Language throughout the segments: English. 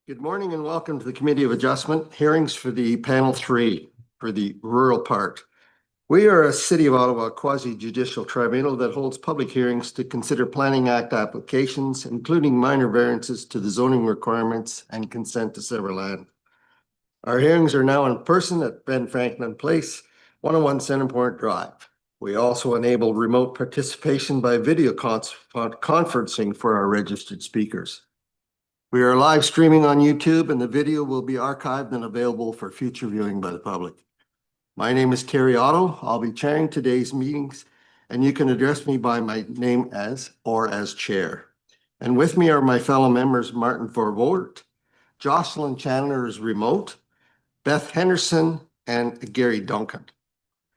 Good morning and welcome to the Committee of Adjustment hearings for the panel 3 for the rural part. We are a City of Ottawa quasi-judicial tribunal that holds public hearings to consider Planning Act applications, including minor variances to the zoning requirements and consent to sever land. Our hearings are now in person at Ben Franklin Place, 101 Centerport Drive. We also enable remote participation by video conferencing for our registered speakers. We are live streaming on YouTube and the video will be archived and available for future viewing by the public. My name is Terry Otto. I'll be chairing today's meetings and you can address me by my name as chair. And with me are my fellow members, Martin Vervoort, Jocelyn Chandler is remote, Beth Henderson, and Gary Duncan.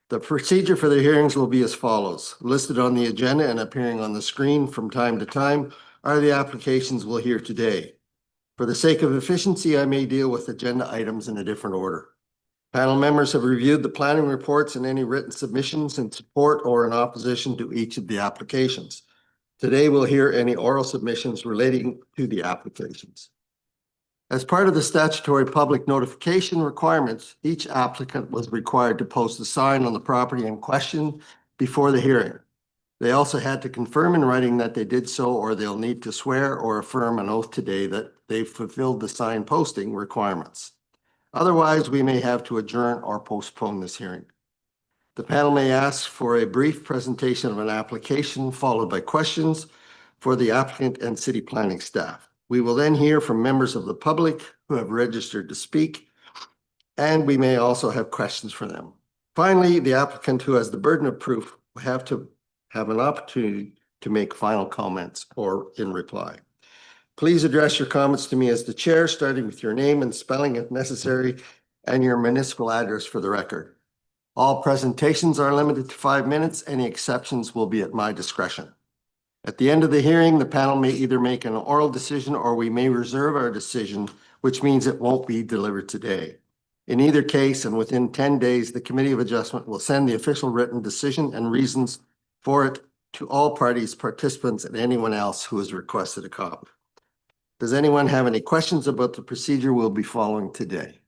The procedure for the hearings will be as follows. Listed on the agenda and appearing on the screen from time to time are the applications we'll hear today. For the sake of efficiency, I may deal with agenda items in a different order. Panel members have reviewed the planning reports and any written submissions in support or in opposition to each of the applications. Today, we'll hear any oral submissions relating to the applications. As part of the statutory public notification requirements, each applicant was required to post a sign on the property in question before the hearing. They also had to confirm in writing that they did so, or they'll need to swear or affirm an oath today that they fulfilled the sign posting requirements. Otherwise, we may have to adjourn or postpone this hearing. The panel may ask for a brief presentation of an application followed by questions for the applicant and city planning staff. We will then hear from members of the public who have registered to speak, and we may also have questions for them. Finally, the applicant who has the burden of proof will have to have an opportunity to make final comments or in reply. Please address your comments to me as the chair, starting with your name and spelling if necessary, and your municipal address for the record. All presentations are limited to 5 minutes. Any exceptions will be at my discretion. At the end of the hearing, the panel may either make an oral decision or we may reserve our decision, which means it won't be delivered today. In either case, and within 10 days, the Committee of Adjustment will send the official written decision and reasons for it to all parties, participants, and anyone else who has requested a copy. Does anyone have any questions about the procedure we'll be following today?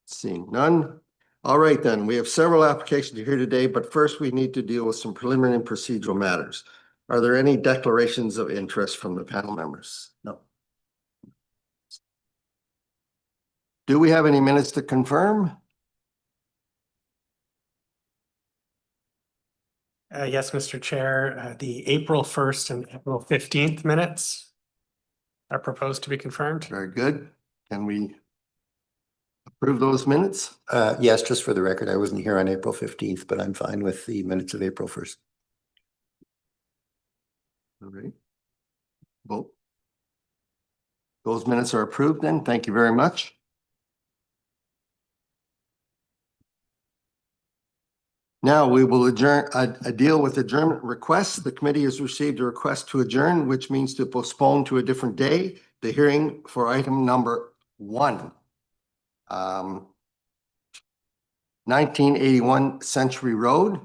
Seeing none. All right, then. We have several applications here today, but first we need to deal with some preliminary procedural matters. Are there any declarations of interest from the panel members? No. Do we have any minutes to confirm? Yes, Mr. Chair, the April 1st and April 15th minutes are proposed to be confirmed. Very good. Can we approve those minutes? Yes, just for the record, I wasn't here on April 15th, but I'm fine with the minutes of April 1st. All right. Well, those minutes are approved then. Thank you very much. Now we will adjourn a deal with adjournment requests. The committee has received a request to adjourn, which means to postpone to a different day the hearing for item number 1. 1981 Century Road.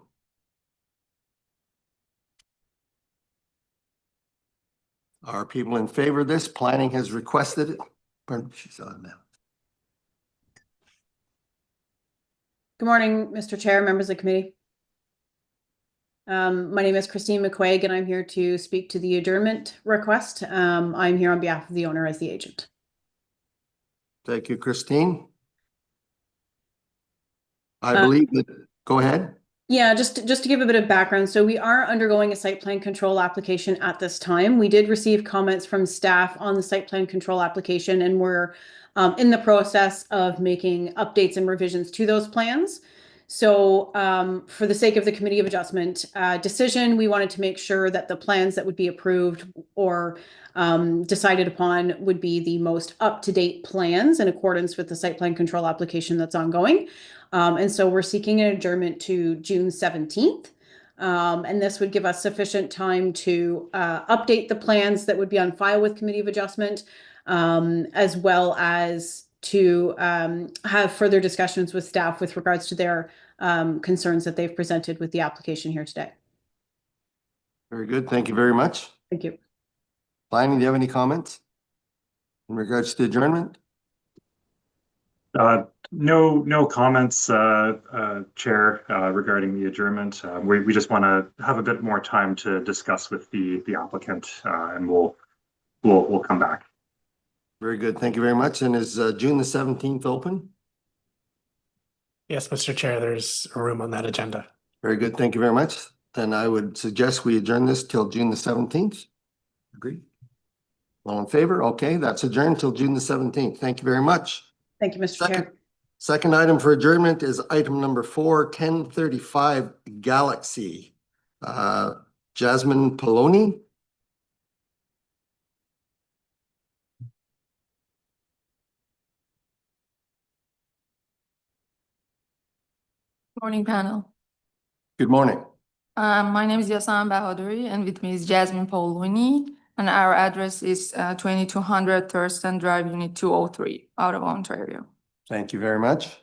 Are people in favor of this? Planning has requested it. Pardon, she's on now. Good morning, Mr. Chair, members of the committee. My name is Christine McQuaig and I'm here to speak to the adjournment request. I'm here on behalf of the owner as the agent. Thank you, Christine. I believe that, go ahead. Yeah, just to give a bit of background. So we are undergoing a site plan control application at this time. We did receive comments from staff on the site plan control application and we're in the process of making updates and revisions to those plans. So for the sake of the Committee of Adjustment decision, we wanted to make sure that the plans that would be approved or decided upon would be the most up-to-date plans in accordance with the site plan control application that's ongoing. And so we're seeking an adjournment to June 17th. And this would give us sufficient time to update the plans that would be on file with Committee of Adjustment, as well as to have further discussions with staff with regards to their concerns that they've presented with the application here today. Very good. Thank you very much. Thank you. Planning, do you have any comments? in regards to adjournment? No comments, Chair, regarding the adjournment. We just want to have a bit more time to discuss with the applicant, and we'll come back. Very good. Thank you very much. And is June the 17th open? Yes, Mr. Chair, there's a room on that agenda. Very good. Thank you very much. Then I would suggest we adjourn this till June the 17th. Agreed. All in favor? Okay, that's adjourned till June the 17th. Thank you very much. Thank you, Mr. Chair. Second item for adjournment is item number 4, 1035 Galaxy. Jasmine Poloni. Morning, panel. Good morning. My name is Yasan Bahadouri, and with me is Jasmine Pauluni, and our address is 2200 Thurston Drive, Unit 203, Ottawa, Ontario. Thank you very much.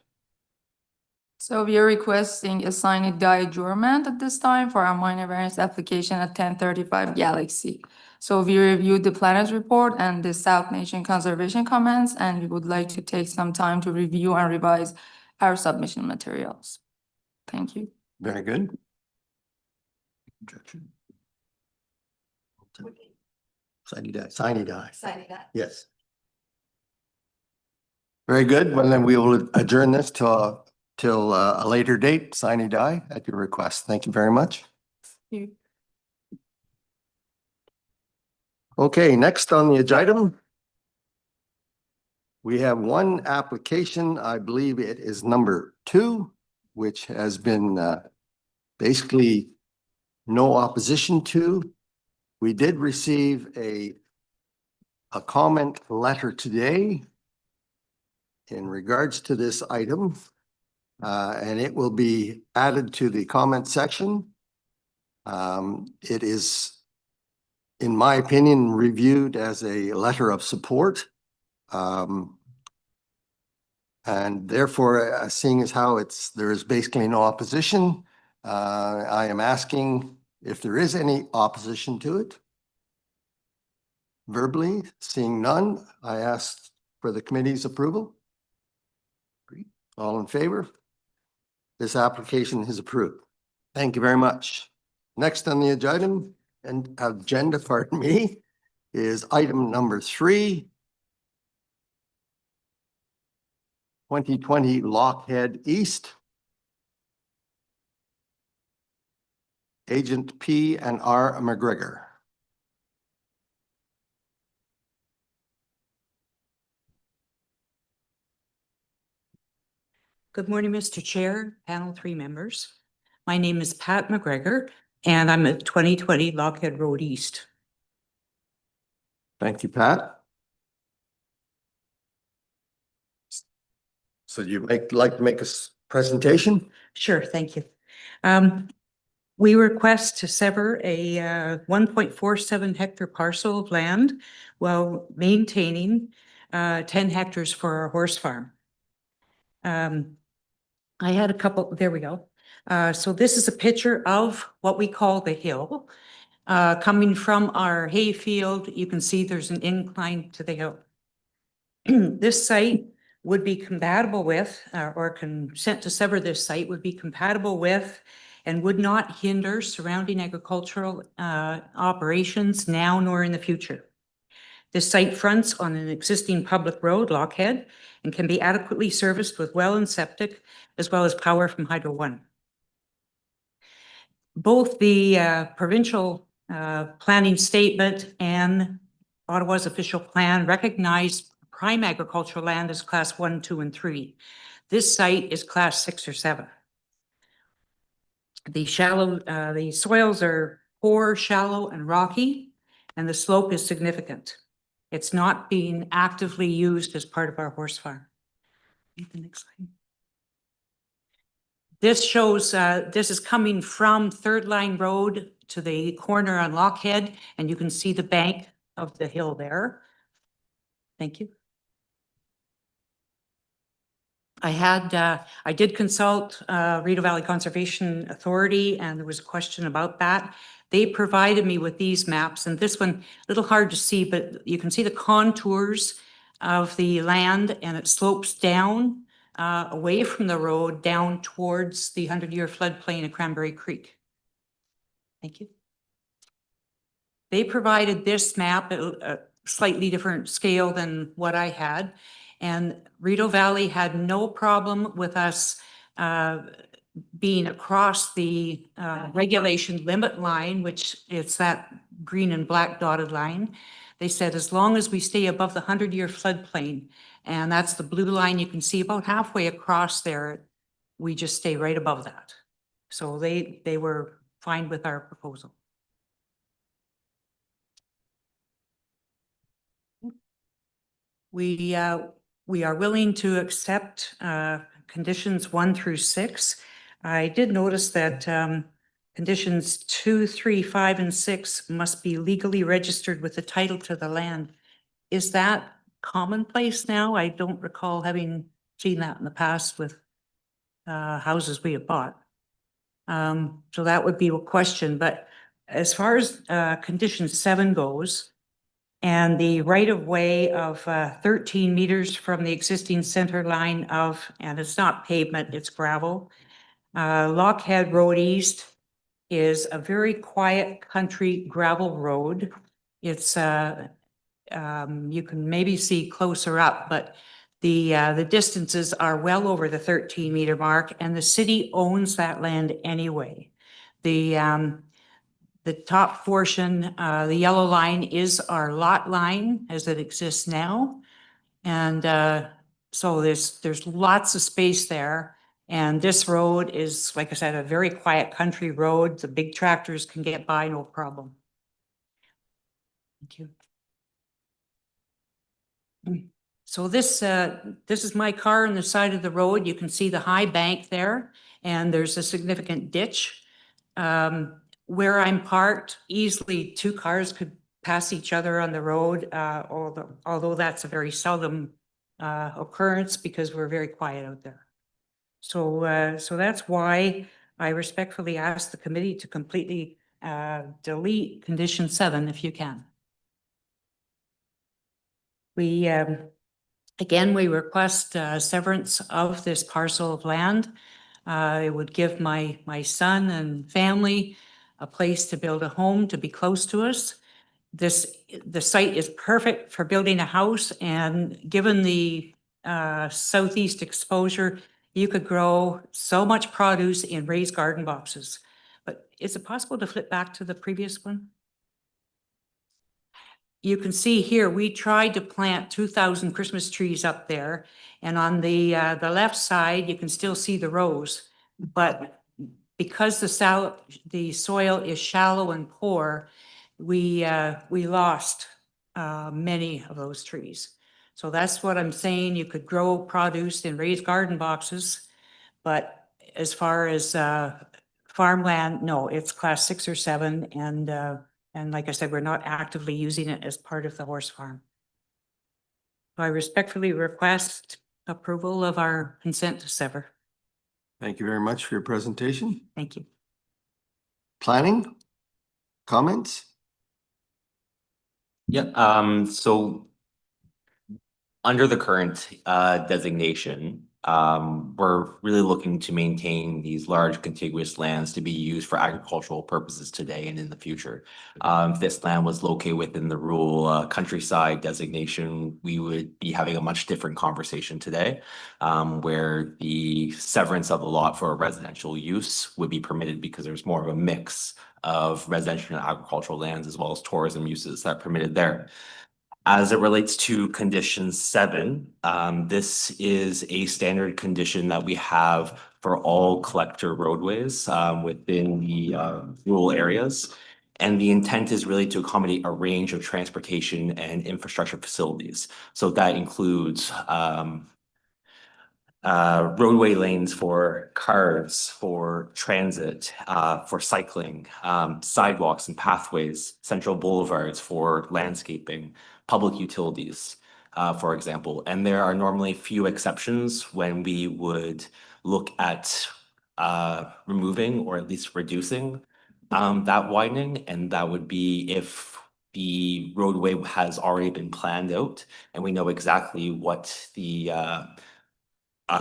So we are requesting a sine die adjournment at this time for our minor variance application at 1035 Galaxy. So we reviewed the planners report and the South Nation conservation comments, and we would like to take some time to review and revise our submission materials. Thank you. Very good. Objection. Sine die. Sine die. Yes. Very good. Well, then we will adjourn this till a later date, sine die, at your request. Thank you very much. You. Okay, next on the agenda, we have one application. I believe it is number 2, which has been basically no opposition to. We did receive a comment letter today in regards to this item, and it will be added to the comment section. It is, in my opinion, reviewed as a letter of support. And therefore, seeing as how there is basically no opposition, I am asking if there is any opposition to it. Verbally, seeing none, I ask for the committee's approval. All in favor? This application is approved. Thank you very much. Next on the agenda, pardon me, is item number 3. 2020 Lockhead East. Agent P and R McGregor. Good morning, Mr. Chair, panel 3 members. My name is Pat McGregor, and I'm at 2020 Lockhead Road East. Thank you, Pat. So you'd like to make a presentation? Sure, thank you. We request to sever a 1.47 hectare parcel of land while maintaining 10 hectares for our horse farm. I had a couple, there we go. So this is a picture of what we call the hill. Coming from our hay field, you can see there's an incline to the hill. This site would be compatible with, or consent to sever this site would be compatible with and would not hinder surrounding agricultural operations now nor in the future. This site fronts on an existing public road, Lockhead, and can be adequately serviced with well and septic, as well as power from Hydro One. Both the provincial planning statement and Ottawa's official plan recognize prime agricultural land as class 1, 2, and 3. This site is class 6 or 7. The soils are poor, shallow, and rocky, and the slope is significant. It's not being actively used as part of our horse farm. The next slide. This shows, this is coming from Third Line Road to the corner on Lockhead, and you can see the bank of the hill there. Thank you. I did consult Rideau Valley Conservation Authority, and there was a question about that. They provided me with these maps, and this one, a little hard to see, but you can see the contours of the land, and it slopes down away from the road down towards the 100-year floodplain of Cranberry Creek. Thank you. They provided this map at a slightly different scale than what I had. And Rideau Valley had no problem with us being across the regulation limit line, which it's that green and black dotted line. They said, as long as we stay above the 100-year floodplain, and that's the blue line you can see about halfway across there, we just stay right above that. So they were fine with our proposal. We are willing to accept conditions 1 through 6. I did notice that conditions 2, 3, 5, and 6 must be legally registered with the title to the land. Is that commonplace now? I don't recall having seen that in the past with houses we have bought. So that would be a question. But as far as condition 7 goes, and the right-of-way of 13 meters from the existing center line of, and it's not pavement, it's gravel. Lockhead Road East is a very quiet country gravel road. It's, you can maybe see closer up, but the distances are well over the 13-meter mark, and the city owns that land anyway. The top portion, the yellow line, is our lot line as it exists now. And so there's lots of space there. And this road is, like I said, a very quiet country road. The big tractors can get by, no problem. Thank you. So this is my car on the side of the road. You can see the high bank there, and there's a significant ditch. Where I'm parked, easily 2 cars could pass each other on the road, although that's a very seldom occurrence because we're very quiet out there. So that's why I respectfully ask the committee to completely delete condition 7 if you can. Again, we request severance of this parcel of land. It would give my son and family a place to build a home, to be close to us. The site is perfect for building a house, and given the southeast exposure, you could grow so much produce in raised garden boxes. But is it possible to flip back to the previous one? You can see here, we tried to plant 2,000 Christmas trees up there, and on the left side, you can still see the rows, but because the soil is shallow and poor, we lost many of those trees. So that's what I'm saying. You could grow produce in raised garden boxes, but as far as farmland, no, it's class 6 or 7, and like I said, we're not actively using it as part of the horse farm. So I respectfully request approval of our consent to sever. Thank you very much for your presentation. Thank you. Planning? Comments? Yeah, so under the current designation, we're really looking to maintain these large contiguous lands to be used for agricultural purposes today and in the future. If this land was located within the rural countryside designation, we would be having a much different conversation today, where the severance of the lot for a residential use would be permitted because there's more of a mix of residential and agricultural lands as well as tourism uses that are permitted there. As it relates to condition 7, this is a standard condition that we have for all collector roadways within the rural areas. And the intent is really to accommodate a range of transportation and infrastructure facilities. So that includes roadway lanes for cars, for transit, for cycling, sidewalks and pathways, central boulevards for landscaping, public utilities, for example. And there are normally few exceptions when we would look at removing or at least reducing that widening. And that would be if the roadway has already been planned out and we know exactly what the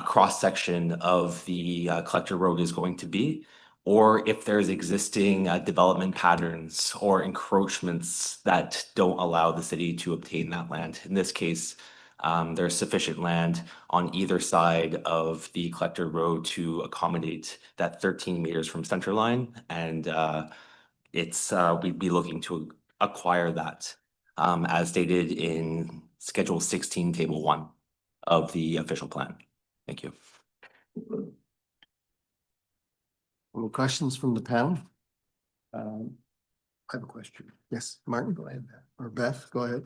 cross-section of the collector road is going to be, or if there's existing development patterns or encroachments that don't allow the city to obtain that land. In this case, there's sufficient land on either side of the collector road to accommodate that 13 meters from center line, and we'd be looking to acquire that as stated in Schedule 16, Table 1 of the official plan. Thank you. Any questions from the panel? I have a question. Yes, Martin, go ahead. Or Beth, go ahead.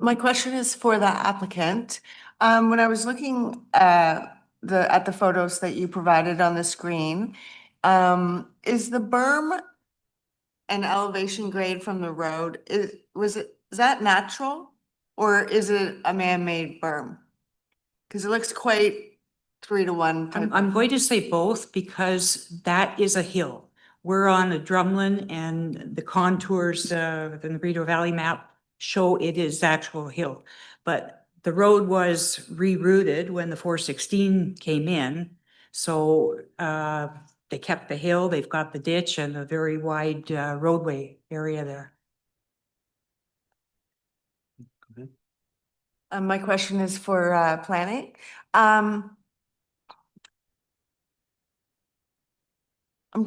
My question is for the applicant. When I was looking at the photos that you provided on the screen, is the berm an elevation grade from the road? Is that natural or is it a man-made berm? Because it looks quite 3-to-1 type. I'm going to say both because that is a hill. We're on a drumlin and the contours, in the Rideau Valley map show it is actual hill. But the road was rerouted when the 416 came in. So they kept the hill, they've got the ditch and a very wide roadway area there. My question is for planning. I'm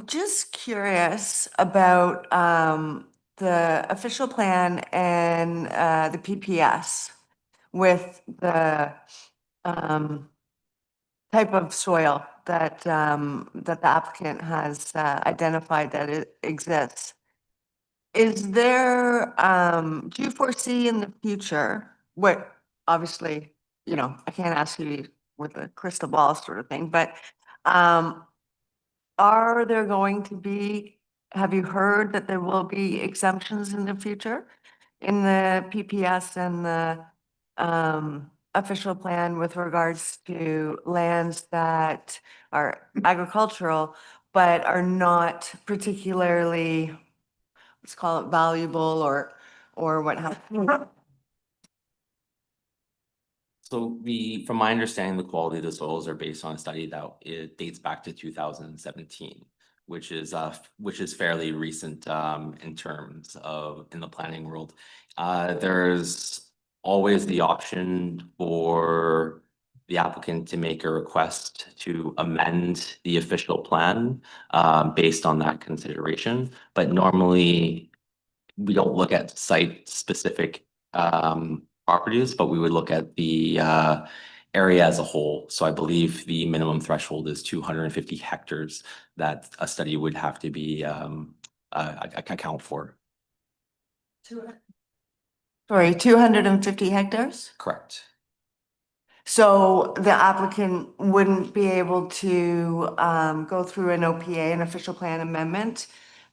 just curious about the official plan and the PPS with the type of soil that the applicant has identified that it exists. Is there, do you foresee in the future, what, obviously, you know, I can't ask you with a crystal ball sort of thing, but are there going to be, have you heard that there will be exemptions in the future in the PPS and the official plan with regards to lands that are agricultural, but are not particularly, let's call it valuable or what have you? So from my understanding, the quality of the soils are based on a study that it dates back to 2017, which is fairly recent in terms of in the planning world. There's always the option for the applicant to make a request to amend the official plan based on that consideration. But normally we don't look at site specific properties, but we would look at the area as a whole. So I believe the minimum threshold is 250 hectares that a study would have to be account for. Sorry, 250 hectares? Correct. So the applicant wouldn't be able to go through an OPA, an official plan amendment,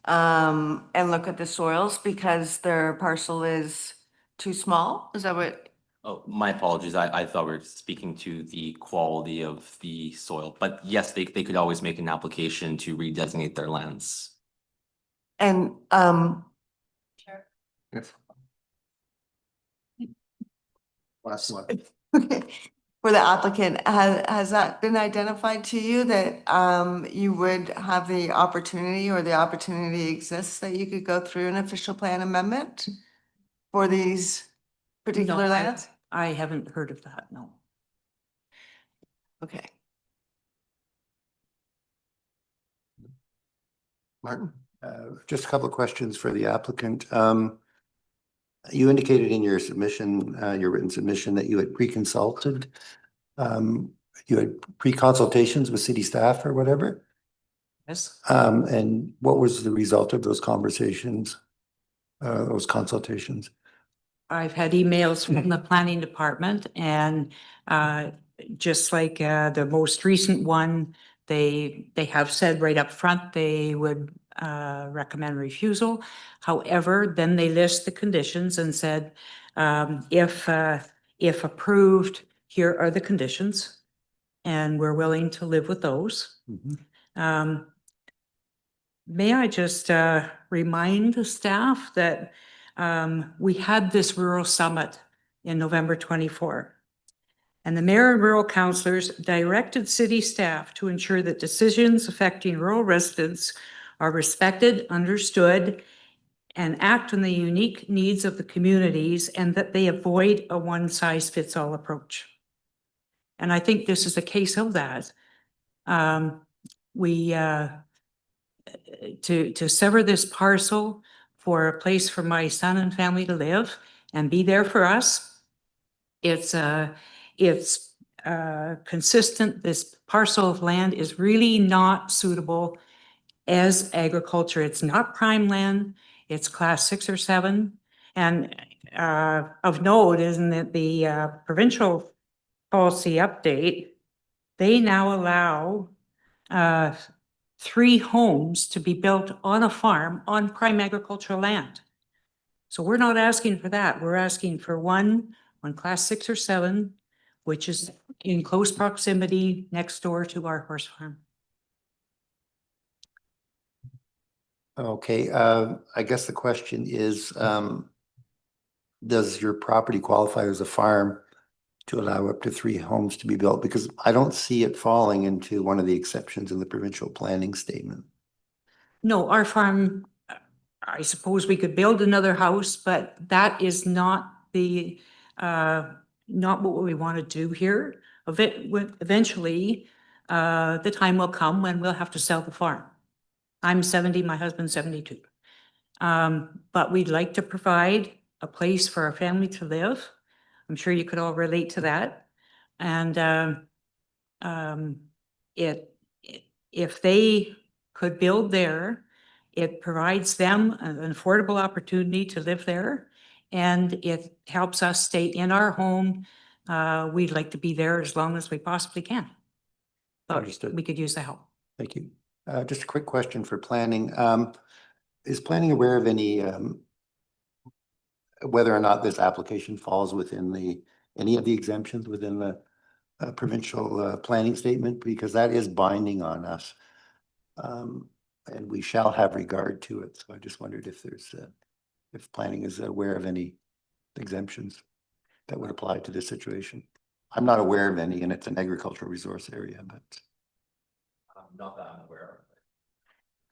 and look at the soils because their parcel is too small? Is that what? Oh, my apologies. I thought we were speaking to the quality of the soil, but yes, they could always make an application to redesignate their lands. And Yes. Last one. for the applicant, has that been identified to you that you would have the opportunity or the opportunity exists that you could go through an official plan amendment for these particular No, lands? I haven't heard of that, no. Okay. Martin? Just a couple of questions for the applicant. You indicated in your submission, your written submission, that you had pre-consulted. You had pre-consultations with city staff or whatever. Yes. And what was the result of those conversations, those consultations? I've had emails from the planning department and just like the most recent one, they have said right up front, they would recommend refusal. However, then they list the conditions and said, if approved, here are the conditions and we're willing to live with those. May I just remind the staff that we had this rural summit in November 24. And the mayor and rural councillors directed city staff to ensure that decisions affecting rural residents are respected, understood, and act on the unique needs of the communities, and that they avoid a one-size-fits-all approach. And I think this is a case of that. To sever this parcel for a place for my son and family to live and be there for us, it's consistent. This parcel of land is really not suitable as agriculture. It's not prime land. It's class 6 or 7. And of note is that the provincial policy update, they now allow 3 homes to be built on a farm on prime agricultural land. So we're not asking for that. We're asking for one on class 6 or 7, which is in close proximity next door to our horse farm. Okay, I guess the question is, does your property qualify as a farm to allow up to 3 homes to be built? Because I don't see it falling into one of the exceptions in the provincial planning statement. No, our farm, I suppose we could build another house, but that is not the, not what we want to do here. Eventually, the time will come when we'll have to sell the farm. I'm 70, my husband's 72. But we'd like to provide a place for our family to live. I'm sure you could all relate to that. And if they could build there, it provides them an affordable opportunity to live there, and it helps us stay in our home. We'd like to be there as long as we possibly can. But Understood. we could use the help. Thank you. Just a quick question for planning. Is planning aware of any, whether or not this application falls within any of the exemptions within the provincial planning statement? Because that is binding on us. And we shall have regard to it. So I just wondered if if planning is aware of any exemptions that would apply to this situation. I'm not aware of any, and it's an agricultural resource area, but. Not that I'm aware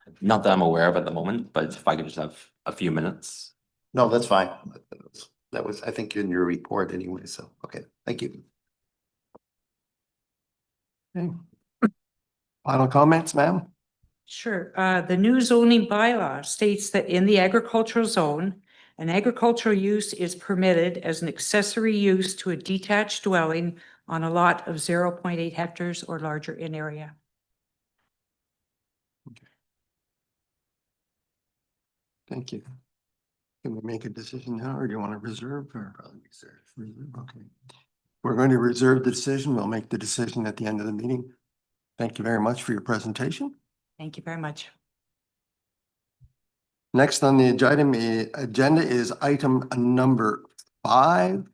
of. Not that I'm aware of at the moment, but if I could just have a few minutes. No, that's fine. That was, I think, in your report anyway, so, okay, thank you. Okay. Final comments, ma'am? Sure. The new zoning bylaw states that in the agricultural zone, an agricultural use is permitted as an accessory use to a detached dwelling on a lot of 0.8 hectares or larger in area. Thank you. Can we make a decision now, or do you want to reserve or? Probably reserve. Okay. We're going to reserve the decision. We'll make the decision at the end of the meeting. Thank you very much for your presentation. Thank you very much. Next on the agenda is item number 5.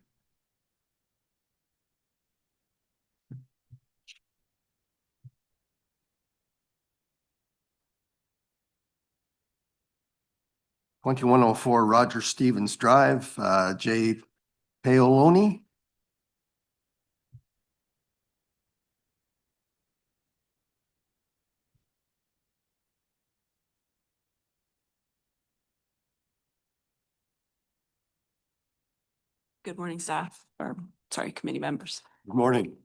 (2104) Roger Stevens Drive, J. Paoloni. Good morning, staff, or sorry, committee members. Good morning.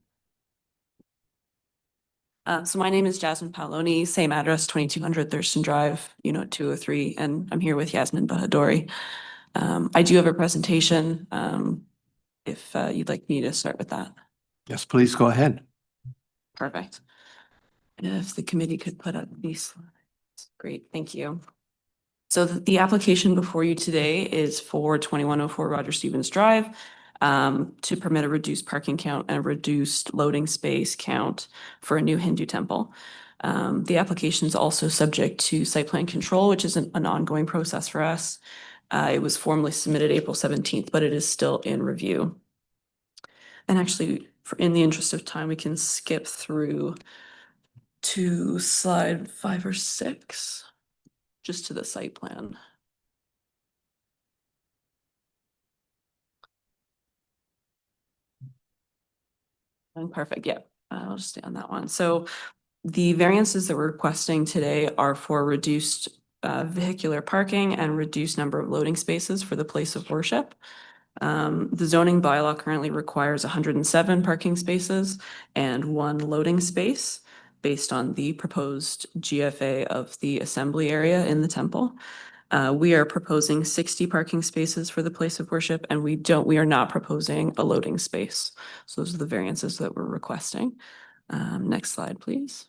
So my name is Jasmine Paoloni, same address, 2200 Thurston Drive, Unit 203, and I'm here with Yasmin Bahadori. I do have a presentation, if you'd like me to start with that. Yes, please go ahead. Perfect. If the committee could put up these slides. Great, thank you. So the application before you today is for 2104 Roger Stevens Drive to permit a reduced parking count and a reduced loading space count for a new Hindu temple. The application is also subject to site plan control, which is an ongoing process for us. It was formally submitted April 17th, but it is still in review. And actually, in the interest of time, we can skip through to slide 5 or 6. just to the site plan. Perfect, yeah, I'll just stay on that one. So the variances that we're requesting today are for reduced vehicular parking and reduced number of loading spaces for the place of worship. The zoning bylaw currently requires 107 parking spaces and 1 loading space based on the proposed GFA of the assembly area in the temple. We are proposing 60 parking spaces for the place of worship, and we are not proposing a loading space. So those are the variances that we're requesting. Next slide, please.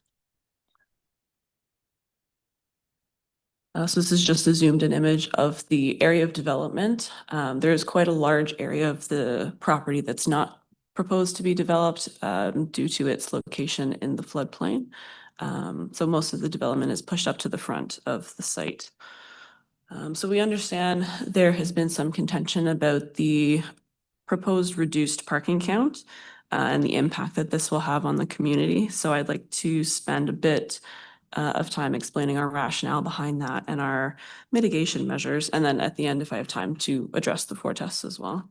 So this is just a zoomed in image of the area of development. There is quite a large area of the property that's not proposed to be developed due to its location in the floodplain. So most of the development is pushed up to the front of the site. So we understand there has been some contention about the proposed reduced parking count and the impact that this will have on the community. So I'd like to spend a bit of time explaining our rationale behind that and our mitigation measures. And then at the end, if I have time, to address the 4 tests as well.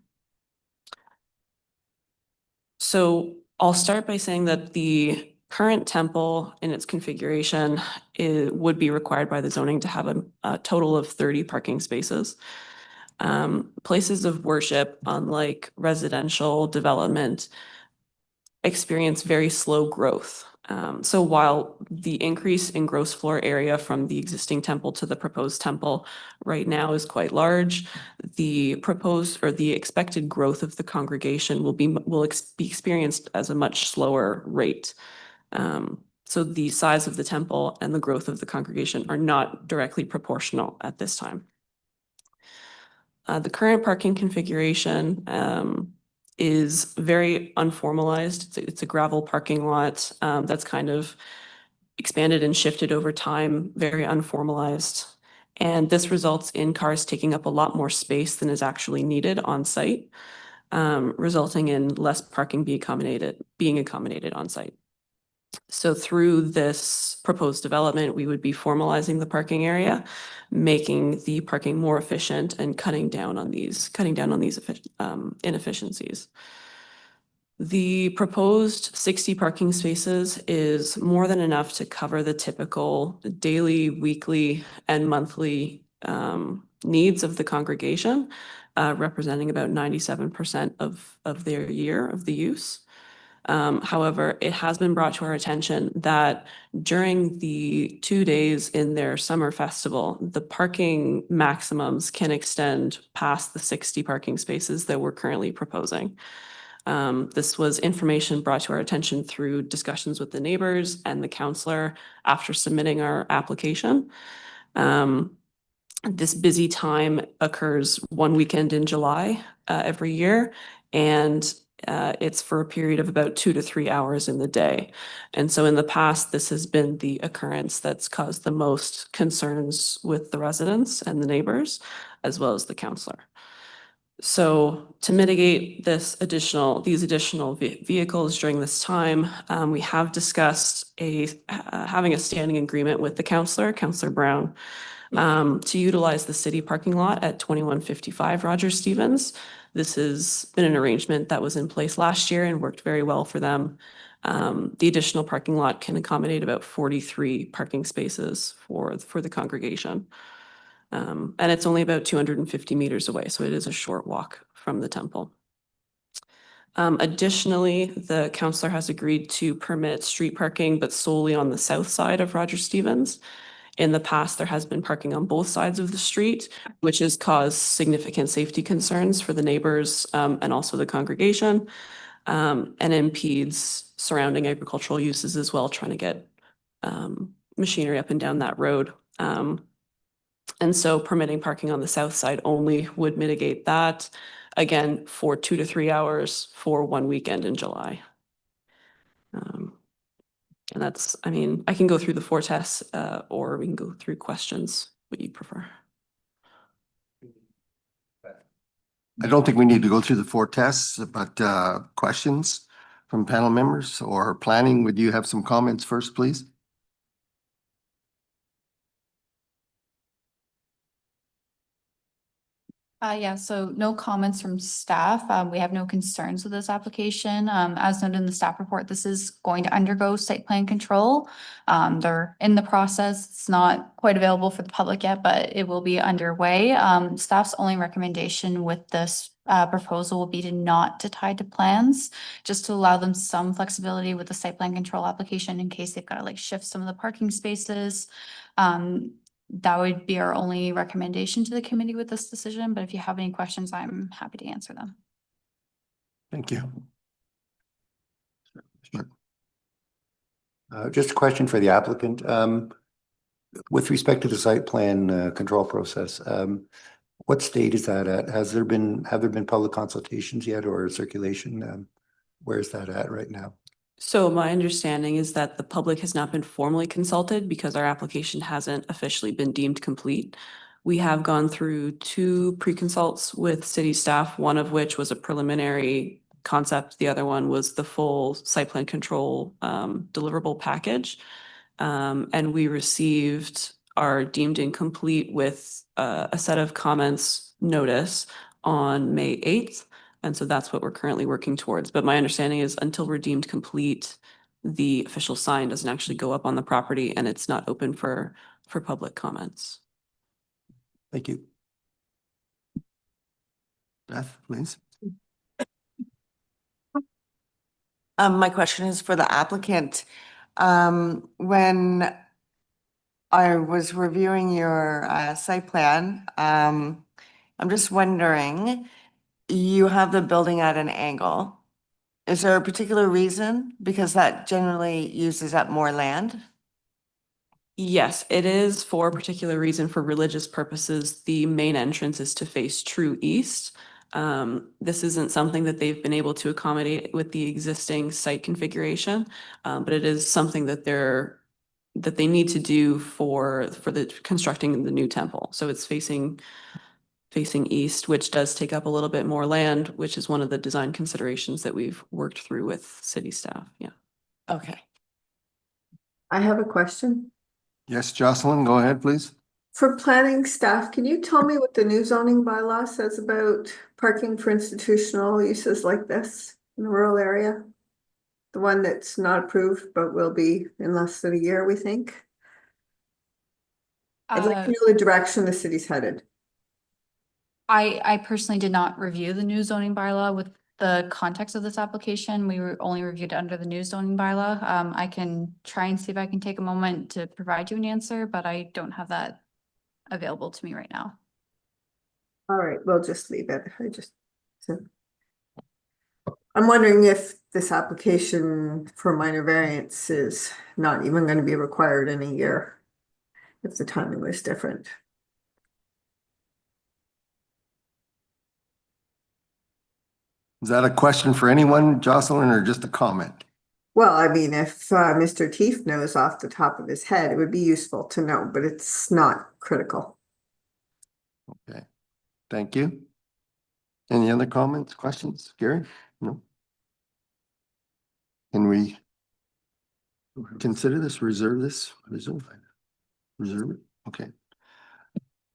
So I'll start by saying that the current temple in its configuration would be required by the zoning to have a total of 30 parking spaces. Places of worship, unlike residential development, experience very slow growth. So while the increase in gross floor area from the existing temple to the proposed temple right now is quite large, the proposed or the expected growth of the congregation will be experienced as a much slower rate. So the size of the temple and the growth of the congregation are not directly proportional at this time. The current parking configuration is very unformalized. It's a gravel parking lot that's kind of expanded and shifted over time, very unformalized. And this results in cars taking up a lot more space than is actually needed on site, resulting in less parking being accommodated on site. So through this proposed development, we would be formalizing the parking area, making the parking more efficient and cutting down on these inefficiencies. The proposed 60 parking spaces is more than enough to cover the typical daily, weekly, and monthly needs of the congregation, representing about 97% of their year of the use. However, it has been brought to our attention that during the 2 days in their summer festival, the parking maximums can extend past the 60 parking spaces that we're currently proposing. This was information brought to our attention through discussions with the neighbors and the counselor after submitting our application. This busy time occurs one weekend in July every year, and it's for a period of about 2 to 3 hours in the day. And so in the past, this has been the occurrence that's caused the most concerns with the residents and the neighbors, as well as the counselor. So to mitigate these additional vehicles during this time, we have discussed having a standing agreement with the Councillor Brown, to utilize the city parking lot at 2155 Roger Stevens. This has been an arrangement that was in place last year and worked very well for them. The additional parking lot can accommodate about 43 parking spaces for the congregation. And it's only about 250 meters away, so it is a short walk from the temple. Additionally, the councillor has agreed to permit street parking, but solely on the south side of Roger Stevens. In the past, there has been parking on both sides of the street, which has caused significant safety concerns for the neighbors and also the congregation, and impedes surrounding agricultural uses as well, trying to get machinery up and down that road. And so permitting parking on the south side only would mitigate that, again, for 2 to 3 hours for one weekend in July. And that's, I mean, I can go through the 4 tests or we can go through questions, what you prefer. I don't think we need to go through the 4 tests, but questions from panel members or planning, would you have some comments first, please? Yeah, so no comments from staff. We have no concerns with this application. As noted in the staff report, this is going to undergo site plan control. They're in the process. It's not quite available for the public yet, but it will be underway. Staff's only recommendation with this proposal will be to not to tie to plans, just to allow them some flexibility with the site plan control application in case they've got to like shift some of the parking spaces. That would be our only recommendation to the committee with this decision, but if you have any questions, I'm happy to answer them. Thank you. Just a question for the applicant. With respect to the site plan control process, what state is that at? Have there been public consultations yet or circulation? Where is that at right now? So my understanding is that the public has not been formally consulted because our application hasn't officially been deemed complete. We have gone through 2 pre-consults with city staff, one of which was a preliminary concept. The other one was the full site plan control deliverable package. And we received our deemed incomplete with a set of comments notice on May 8th. And so that's what we're currently working towards. But my understanding is until we're deemed complete, the official sign doesn't actually go up on the property and it's not open for public comments. Thank you. Beth, please. My question is for the applicant. When I was reviewing your site plan, I'm just wondering, you have the building at an angle. Is there a particular reason? Because that generally uses up more land? Yes, it is for a particular reason. For religious purposes. The main entrance is to face true east. This isn't something that they've been able to accommodate with the existing site configuration, but it is something that they need to do for the constructing the new temple. So it's facing east, which does take up a little bit more land, which is one of the design considerations that we've worked through with city staff. Yeah. Okay. I have a question. Yes, Jocelyn, go ahead, please. For planning staff, can you tell me what the new zoning bylaw says about parking for institutional uses like this in a rural area? The one that's not approved, but will be in less than a year, we think. I'd like to know the direction the city's headed. I personally did not review the new zoning bylaw with the context of this application. We were only reviewed under the new zoning bylaw. I can try and see if I can take a moment to provide you an answer, but I don't have that available to me right now. All right, we'll just leave it. I'm wondering if this application for minor variance is not even going to be required in a year, if the timing was different. Is that a question for anyone, Jocelyn, or just a comment? Well, I mean, if Mr. Teef knows off the top of his head, it would be useful to know, but it's not critical. Okay, thank you. Any other comments, questions? Gary? No? Can we consider this, reserve this? Reserve it? Okay.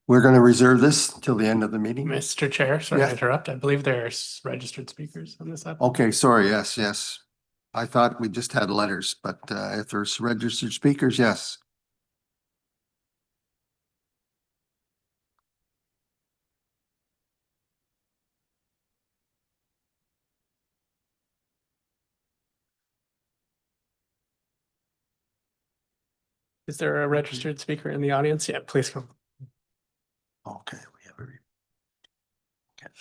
We're going to reserve this till the end of the meeting. Mr. Chair, sorry Yes. to interrupt. I believe there's registered speakers on this app. Okay, sorry, yes. I thought we just had letters, but if there's registered speakers, yes. Is there a registered speaker in the audience? Yeah, please come. Okay, we have a. Okay.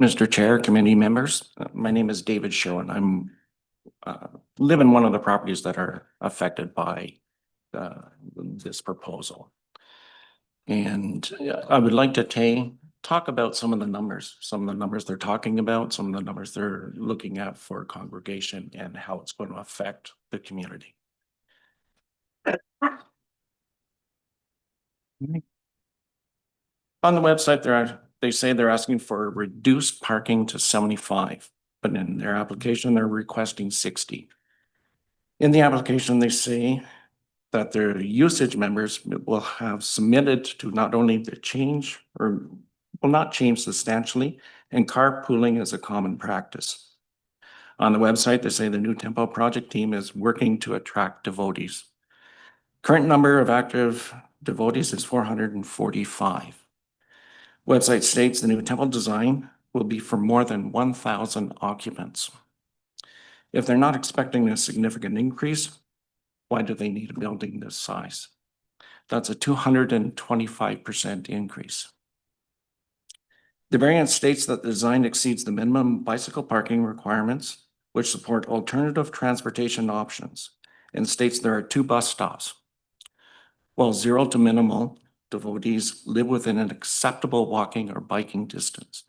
Mr. Chair, committee members, my name is David Sherwin. I'm live in one of the properties that are affected by this proposal. And I would like to talk about some of the numbers they're talking about, some of the numbers they're looking at for congregation and how it's going to affect the community. On the website, they say they're asking for reduced parking to 75, but in their application, they're requesting 60. In the application, they say that their usage members will have submitted to not only the change or will not change substantially, and carpooling is a common practice. On the website, they say the New Tempo project team is working to attract devotees. Current number of active devotees is 445. Website states the new temple design will be for more than 1,000 occupants. If they're not expecting a significant increase, why do they need a building this size? That's a 225% increase. The variance states that the design exceeds the minimum bicycle parking requirements, which support alternative transportation options, and states there are 2 bus stops. While 0 to minimal devotees live within an acceptable walking or biking distance,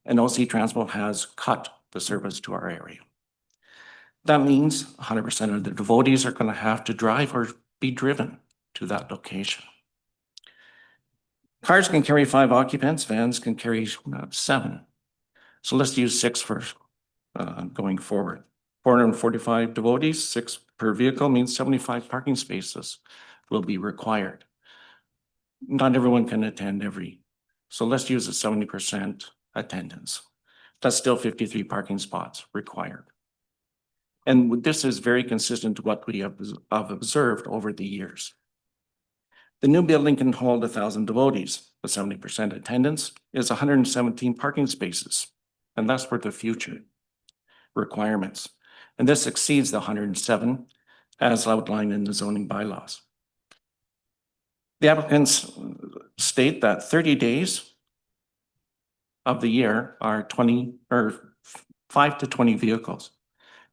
and OC Transport has cut the service to our area. That means 100% of the devotees are going to have to drive or be driven to that location. Cars can carry 5 occupants, vans can carry 7. So let's use 6 for going forward. 445 devotees, 6 per vehicle means 75 parking spaces will be required. Not everyone can attend so let's use a 70% attendance. That's still 53 parking spots required. And this is very consistent to what we have observed over the years. The new building can hold 1,000 devotees. The 70% attendance is 117 parking spaces, and that's for the future requirements. And this exceeds the 107 as outlined in the zoning bylaws. The applicants state that 30 days of the year are 5 to 20 vehicles.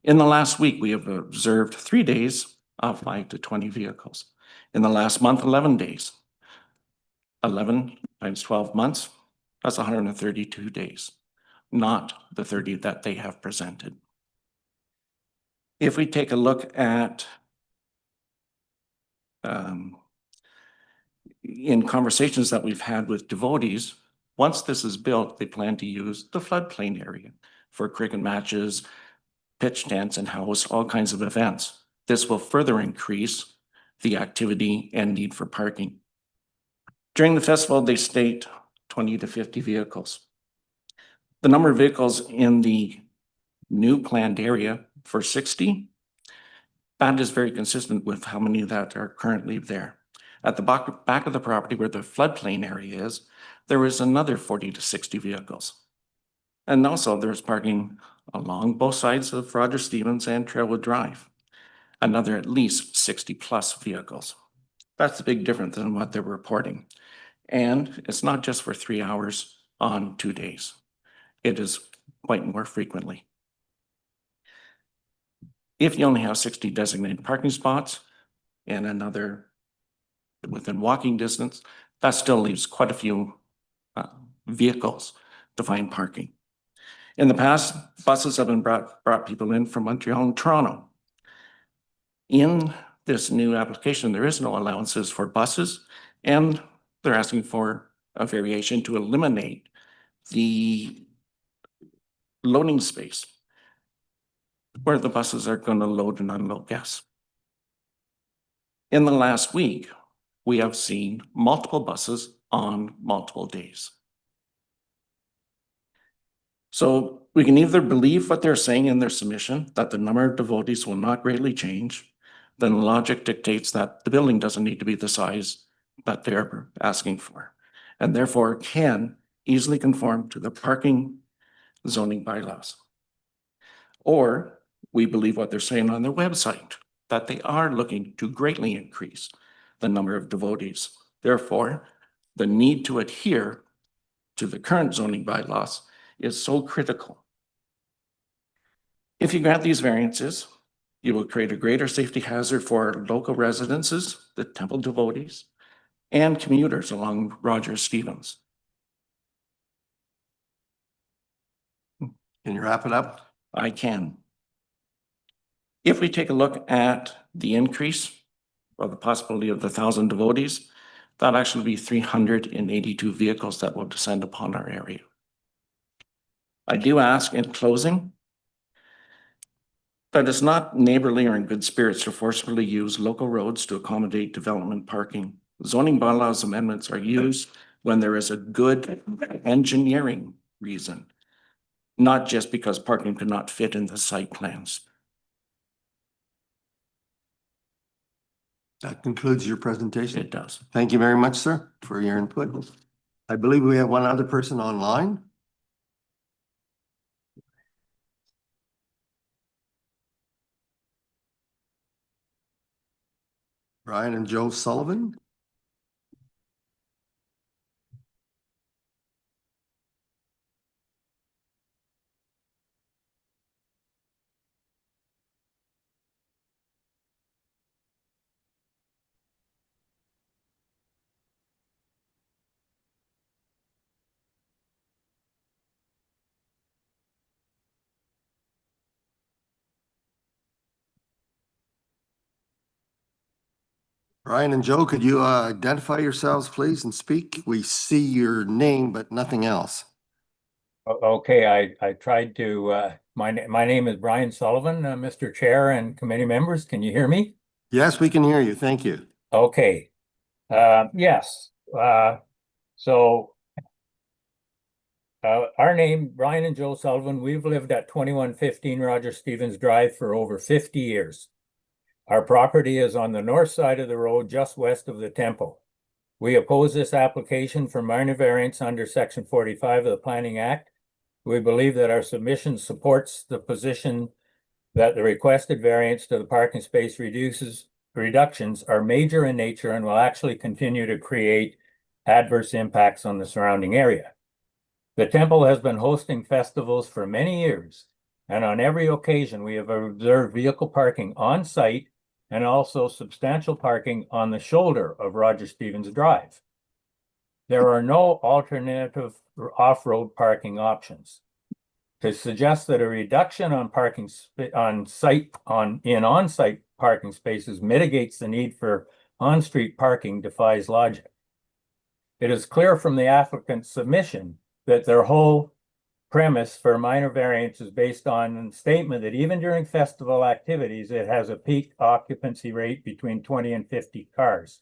In the last week, we have observed 3 days of 5 to 20 vehicles. In the last month, 11 days. 11 times 12 months, that's 132 days, not the 30 that they have presented. If we take a look at in conversations that we've had with devotees, once this is built, they plan to use the floodplain area for cricket matches, pitch tents, and house all kinds of events. This will further increase the activity and need for parking. During the festival, they state 20 to 50 vehicles. The number of vehicles in the new planned area for 60, that is very consistent with how many that are currently there. At the back of the property where the floodplain area is, there is another 40 to 60 vehicles. And also there's parking along both sides of Roger Stevens and Trailwood Drive, another at least 60 plus vehicles. That's a big difference than what they're reporting. And it's not just for 3 hours on 2 days. It is quite more frequently. If you only have 60 designated parking spots and another within walking distance, that still leaves quite a few vehicles to find parking. In the past, buses have been brought people in from Montreal and Toronto. In this new application, there is no allowances for buses, and they're asking for a variation to eliminate the loading space where the buses are going to load and unload guests. In the last week, we have seen multiple buses on multiple days. So we can either believe what they're saying in their submission, that the number of devotees will not greatly change, then logic dictates that the building doesn't need to be the size that they're asking for, and therefore can easily conform to the parking zoning bylaws. Or we believe what they're saying on their website, that they are looking to greatly increase the number of devotees. Therefore, the need to adhere to the current zoning bylaws is so critical. If you grant these variances, you will create a greater safety hazard for local residences, the temple devotees, and commuters along Roger Stevens. Can you wrap it up? I can. If we take a look at the increase or the possibility of the 1,000 devotees, that'll actually be 382 vehicles that will descend upon our area. I do ask in closing that it's not neighborly or in good spirits to forcibly use local roads to accommodate development parking. Zoning bylaws amendments are used when there is a good engineering reason, not just because parking could not fit in the site plans. That concludes your presentation. It does. Thank you very much, sir, for your input. I believe we have one other person online. Brian and Joe Sullivan. Brian and Joe, could you identify yourselves, please, and speak? We see your name, but nothing else. Okay, I tried to, my name is Brian Sullivan, Mr. Chair and committee members. Can you hear me? Yes, we can hear you. Thank you. Okay. Yes. So our name, Brian and Joe Sullivan, we've lived at 2115 Roger Stevens Drive for over 50 years. Our property is on the north side of the road, just west of the temple. We oppose this application for minor variance under Section 45 of the Planning Act. We believe that our submission supports the position that the requested variance to the parking space reductions are major in nature and will actually continue to create adverse impacts on the surrounding area. The temple has been hosting festivals for many years, and on every occasion we have observed vehicle parking on site and also substantial parking on the shoulder of Roger Stevens Drive. There are no alternative off-road parking options. To suggest that a reduction on parking on-site parking spaces mitigates the need for on-street parking defies logic. It is clear from the applicant's submission that their whole premise for minor variance is based on the statement that even during festival activities, it has a peak occupancy rate between 20 and 50 cars.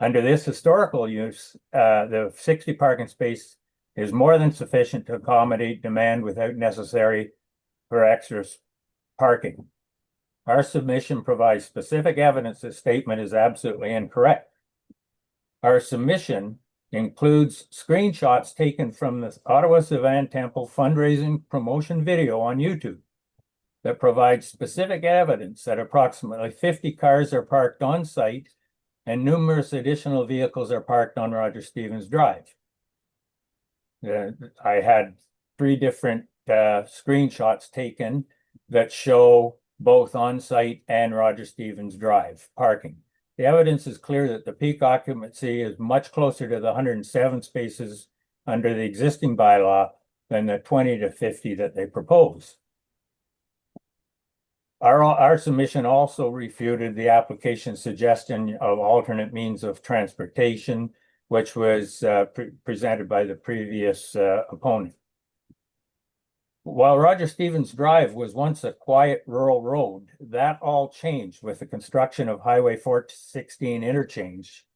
Under this historical use, the 60 parking space is more than sufficient to accommodate demand without necessary for extra parking. Our submission provides specific evidence this statement is absolutely incorrect. Our submission includes screenshots taken from the Ottawa Sivan Temple fundraising promotion video on YouTube that provides specific evidence that approximately 50 cars are parked on site and numerous additional vehicles are parked on Roger Stevens Drive. I had 3 different screenshots taken that show both on-site and Roger Stevens Drive parking. The evidence is clear that the peak occupancy is much closer to the 107 spaces under the existing bylaw than the 20 to 50 that they propose. Our submission also refuted the application's suggestion of alternate means of transportation, which was presented by the previous opponent. While Roger Stevens Drive was once a quiet rural road, that all changed with the construction of Highway 416 interchange.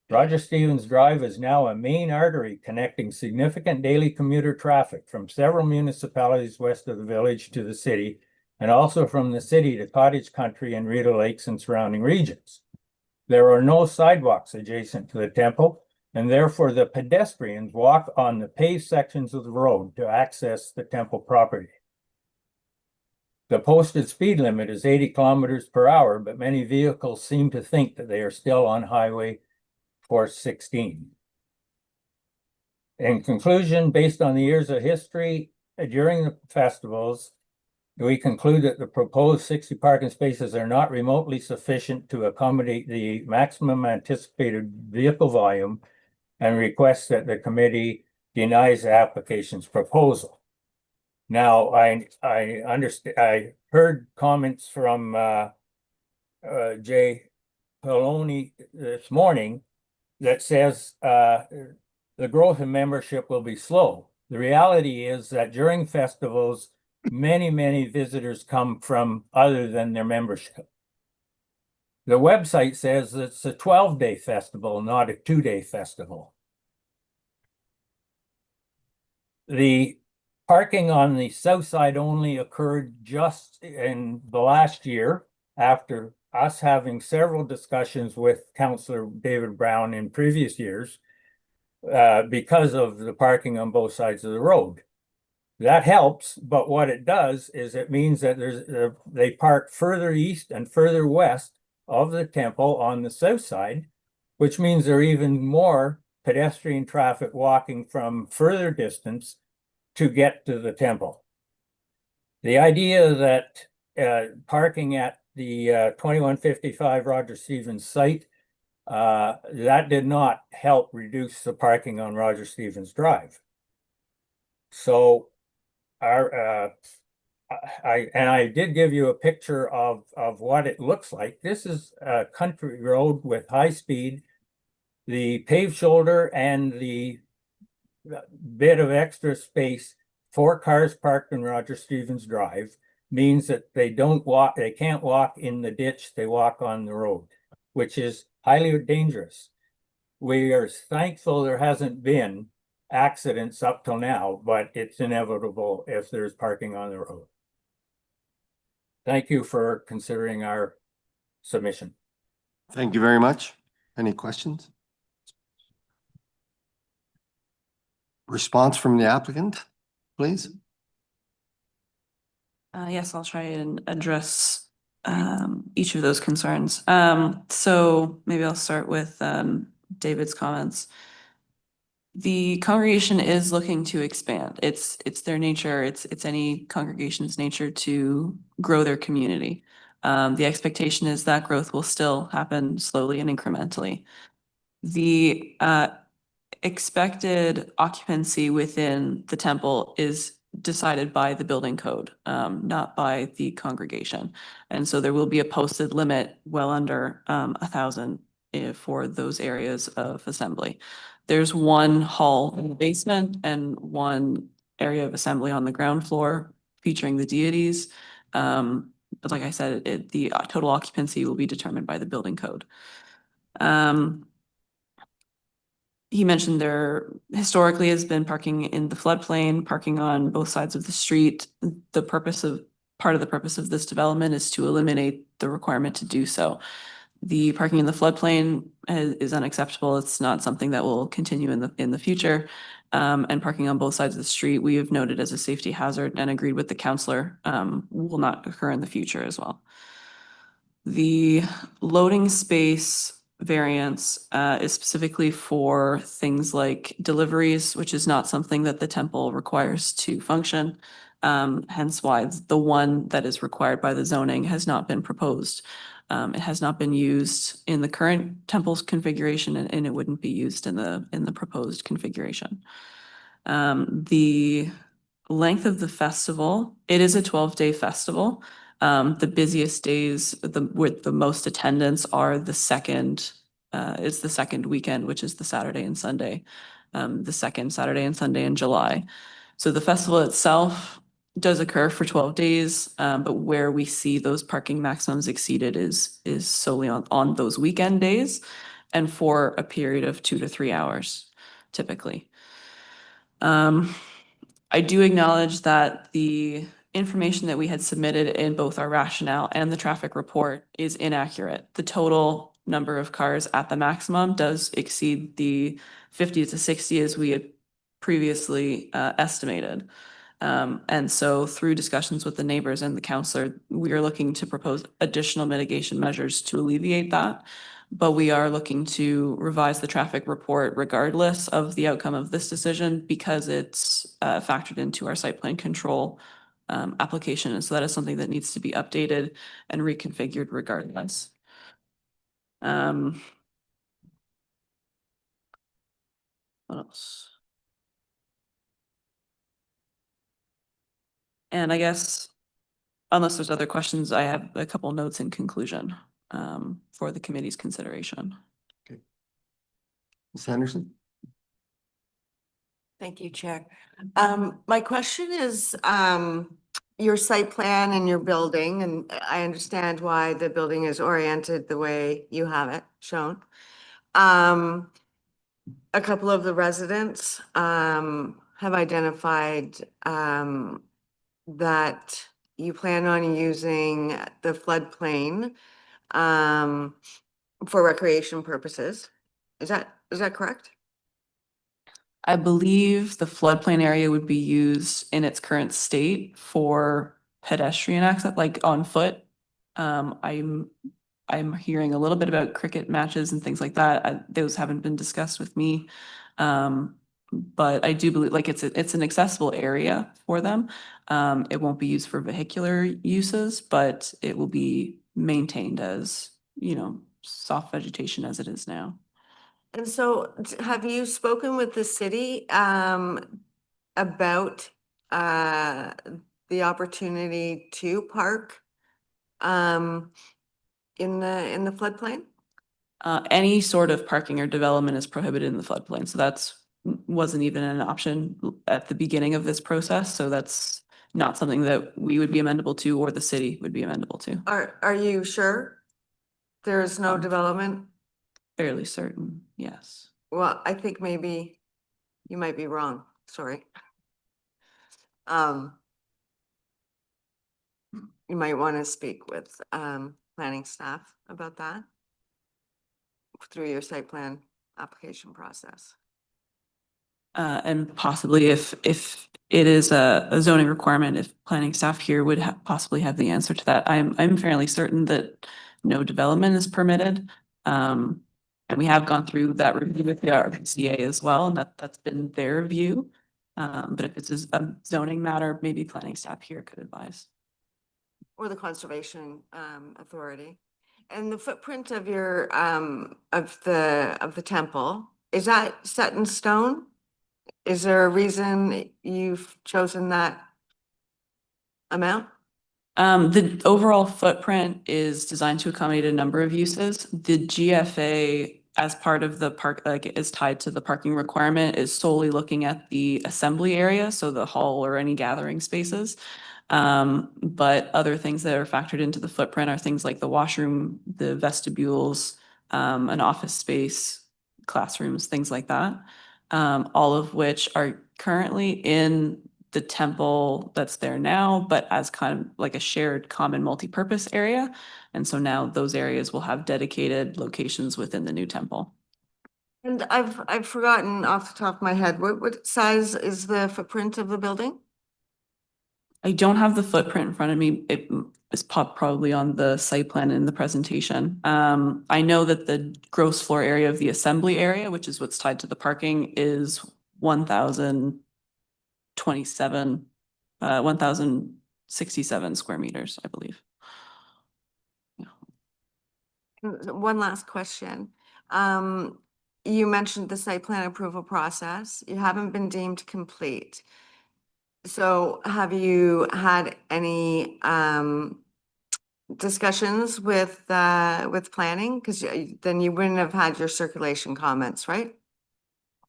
Roger Stevens Drive is now a main artery connecting significant daily commuter traffic from several municipalities west of the village to the city, and also from the city to Cottage Country and Rideau Lakes and surrounding regions. There are no sidewalks adjacent to the temple, and therefore the pedestrians walk on the paved sections of the road to access the temple property. The posted speed limit is 80 kilometers per hour, but many vehicles seem to think that they are still on Highway 416. In conclusion, based on the years of history during the festivals, we conclude that the proposed 60 parking spaces are not remotely sufficient to accommodate the maximum anticipated vehicle volume and request that the committee denies the application's proposal. Now, I understand, I heard comments from Jay Peloni this morning that says the growth in membership will be slow. The reality is that during festivals, many visitors come from other than their membership. The website says it's a 12-day festival, not a 2-day festival. The parking on the south side only occurred just in the last year after us having several discussions with Councillor David Brown in previous years because of the parking on both sides of the road. That helps, but what it does is it means that they park further east and further west of the temple on the south side, which means there are even more pedestrian traffic walking from further distance to get to the temple. The idea that parking at the 2155 Roger Stevens site, that did not help reduce the parking on Roger Stevens Drive. So I did give you a picture of what it looks like. This is a country road with high speed. The paved shoulder and the bit of extra space for cars parked in Roger Stevens Drive means that they can't walk in the ditch, they walk on the road, which is highly dangerous. We are thankful there hasn't been accidents up till now, but it's inevitable if there's parking on the road. Thank you for considering our submission. Thank you very much. Any questions? Response from the applicant, please. Yes, I'll try and address each of those concerns. So maybe I'll start with David's comments. The congregation is looking to expand. It's their nature. It's any congregation's nature to grow their community. The expectation is that growth will still happen slowly and incrementally. The expected occupancy within the temple is decided by the building code, not by the congregation. And so there will be a posted limit well under 1,000 for those areas of assembly. There's one hall in the basement and one area of assembly on the ground floor featuring the deities. But like I said, the total occupancy will be determined by the building code. He mentioned there historically has been parking in the floodplain, parking on both sides of the street. Part of the purpose of this development is to eliminate the requirement to do so. The parking in the floodplain is unacceptable. It's not something that will continue in the future. And parking on both sides of the street, we have noted as a safety hazard and agreed with the councillor, will not occur in the future as well. The loading space variance is specifically for things like deliveries, which is not something that the temple requires to function. Hence why the one that is required by the zoning has not been proposed. It has not been used in the current temple's configuration, and it wouldn't be used in the proposed configuration. The length of the festival, it is a 12-day festival. The busiest days with the most attendance are the second weekend, which is the Saturday and Sunday, the second Saturday and Sunday in July. So the festival itself does occur for 12 days, but where we see those parking maximums exceeded is solely on those weekend days and for a period of 2 to 3 hours, typically. I do acknowledge that the information that we had submitted in both our rationale and the traffic report is inaccurate. The total number of cars at the maximum does exceed the 50 to 60 as we had previously estimated. And so through discussions with the neighbors and the councillor, we are looking to propose additional mitigation measures to alleviate that. But we are looking to revise the traffic report regardless of the outcome of this decision because it's factored into our site plan control application. And so that is something that needs to be updated and reconfigured regardless. What else? And I guess, unless there's other questions, I have a couple notes in conclusion for the committee's consideration. Okay. Ms. Anderson? Thank you, Chair. My question is, your site plan and your building, and I understand why the building is oriented the way you have it shown. A couple of the residents have identified that you plan on using the floodplain for recreation purposes. Is that correct? I believe the floodplain area would be used in its current state for pedestrian access, like on foot. I'm hearing a little bit about cricket matches and things like that. Those haven't been discussed with me. But I do believe like it's an accessible area for them. It won't be used for vehicular uses, but it will be maintained as, soft vegetation as it is now. And so have you spoken with the city about the opportunity to park in the floodplain? Any sort of parking or development is prohibited in the floodplain, so wasn't even an option at the beginning of this process, so that's not something that we would be amenable to or the city would be amenable to. Are you sure there is no development? Fairly certain, yes. Well, I think maybe you might be wrong, sorry. You might want to speak with planning staff about that through your site plan application process. And possibly if it is a zoning requirement, if planning staff here would possibly have the answer to that. I'm fairly certain that no development is permitted. And we have gone through that review with the RPCA as well, and that's been their view. But if it's a zoning matter, maybe planning staff here could advise. Or the conservation authority. And the footprint of your of the temple, is that set in stone? Is there a reason you've chosen that amount? The overall footprint is designed to accommodate a number of uses. The GFA, as part of the park, is tied to the parking requirement, is solely looking at the assembly area, so the hall or any gathering spaces. But other things that are factored into the footprint are things like the washroom, the vestibules, an office space, classrooms, things like that. All of which are currently in the temple that's there now, but as kind of like a shared common multi-purpose area. And so now those areas will have dedicated locations within the new temple. And I've forgotten off the top of my head, what size is the footprint of the building? I don't have the footprint in front of me. It is probably on the site plan in the presentation. I know that the gross floor area of the assembly area, which is what's tied to the parking, is 1,067 square meters, I believe. One last question. You mentioned the site plan approval process. You haven't been deemed complete. So have you had any discussions with planning? Because then you wouldn't have had your circulation comments, right?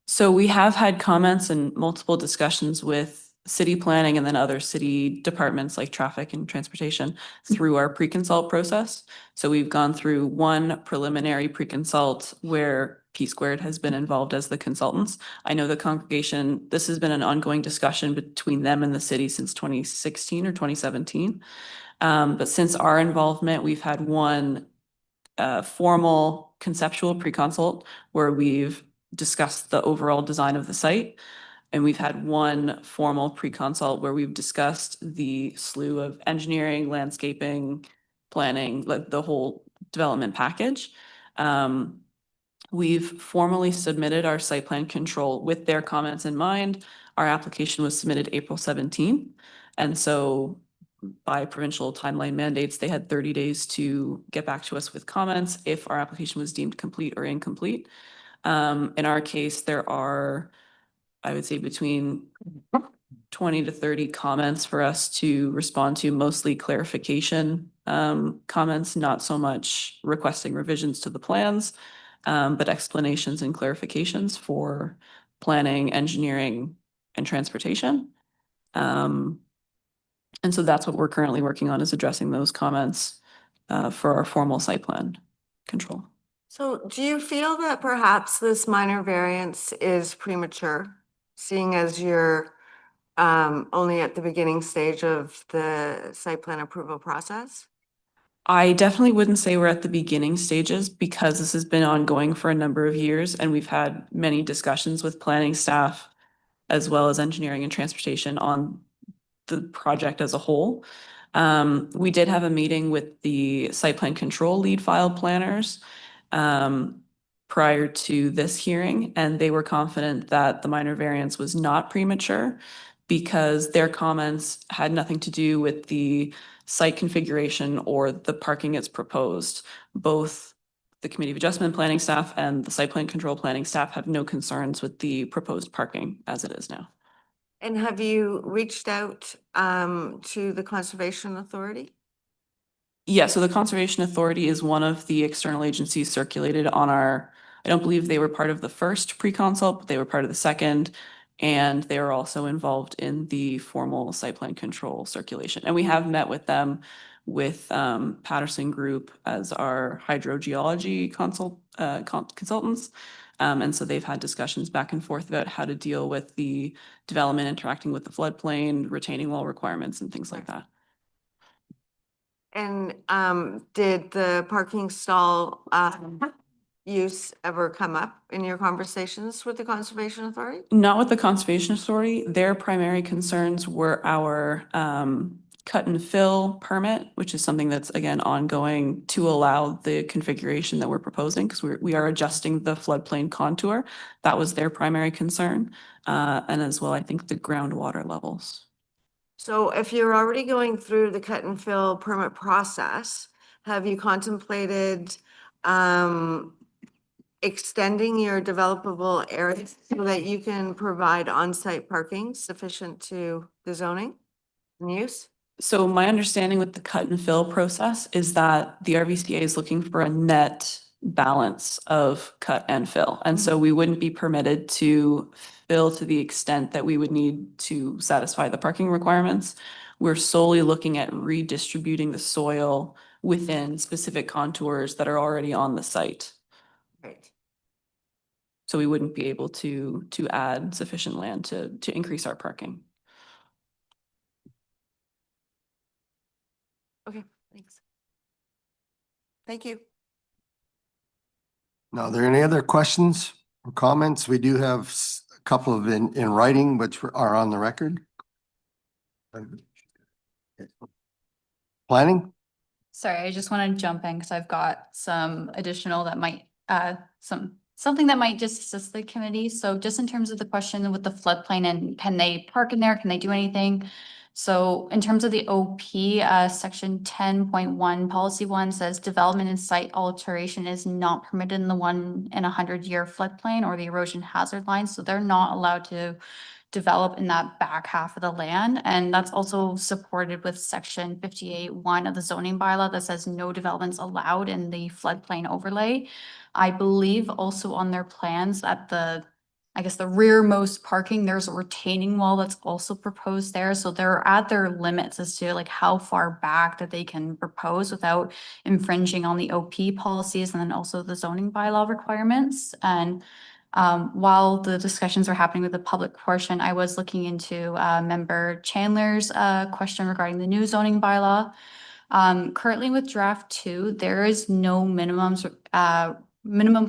So we have had comments and multiple discussions with city planning and then other city departments like traffic and transportation through our pre-consult process. So we've gone through one preliminary pre-consult where P Squared has been involved as the consultants. I know the congregation, this has been an ongoing discussion between them and the city since 2016 or 2017. But since our involvement, we've had one formal conceptual pre-consult where we've discussed the overall design of the site. And we've had one formal pre-consult where we've discussed the slew of engineering, landscaping, planning, like the whole development package. We've formally submitted our site plan control with their comments in mind. Our application was submitted April 17th. And so by provincial timeline mandates, they had 30 days to get back to us with comments if our application was deemed complete or incomplete. In our case, there are, I would say, between 20 to 30 comments for us to respond to, mostly clarification comments, not so much requesting revisions to the plans, but explanations and clarifications for planning, engineering, and transportation. And so that's what we're currently working on, is addressing those comments for our formal site plan control. So do you feel that perhaps this minor variance is premature, seeing as you're only at the beginning stage of the site plan approval process? I definitely wouldn't say we're at the beginning stages, because this has been ongoing for a number of years and we've had many discussions with planning staff as well as engineering and transportation on the project as a whole. We did have a meeting with the site plan control lead file planners prior to this hearing, and they were confident that the minor variance was not premature because their comments had nothing to do with the site configuration or the parking it's proposed. Both the Committee of Adjustment planning staff and the site plan control planning staff have no concerns with the proposed parking as it is now. And have you reached out to the Conservation Authority? Yeah, so the Conservation Authority is one of the external agencies circulated on our, I don't believe they were part of the first pre-consult, but they were part of the second. And they are also involved in the formal site plan control circulation. And we have met with them with Patterson Group as our hydrogeology consultants. And so they've had discussions back and forth about how to deal with the development interacting with the floodplain, retaining wall requirements and things like that. And did the parking stall use ever come up in your conversations with the Conservation Authority? Not with the Conservation Authority. Their primary concerns were our cut and fill permit, which is something that's again ongoing to allow the configuration that we're proposing, because we are adjusting the floodplain contour. That was their primary concern. And as well, I think the groundwater levels. So if you're already going through the cut and fill permit process, have you contemplated extending your developable area so that you can provide on-site parking sufficient to the zoning and use? So my understanding with the cut and fill process is that the RVCA is looking for a net balance of cut and fill. And so we wouldn't be permitted to fill to the extent that we would need to satisfy the parking requirements. We're solely looking at redistributing the soil within specific contours that are already on the site. Right. So we wouldn't be able to add sufficient land to increase our parking. Okay, thanks. Thank you. Now, are there any other questions or comments? We do have a couple of in writing, which are on the record. Planning? Sorry, I just want to jump in because I've got some additional that might, something that might just assist the committee. So just in terms of the question with the floodplain and can they park in there? Can they do anything? So in terms of the OP, section 10.1, policy 1 says development and site alteration is not permitted in the 1 in 100-year floodplain or the erosion hazard line. So they're not allowed to develop in that back half of the land. And that's also supported with section 58.1 of the zoning bylaw that says no developments allowed in the floodplain overlay. I believe also on their plans at the, I guess the rearmost parking, there's a retaining wall that's also proposed there. So they're at their limits as to like how far back that they can propose without infringing on the OP policies and then also the zoning bylaw requirements. And while the discussions are happening with the public portion, I was looking into member Chandler's question regarding the new zoning bylaw. Currently with draft 2, there is no minimum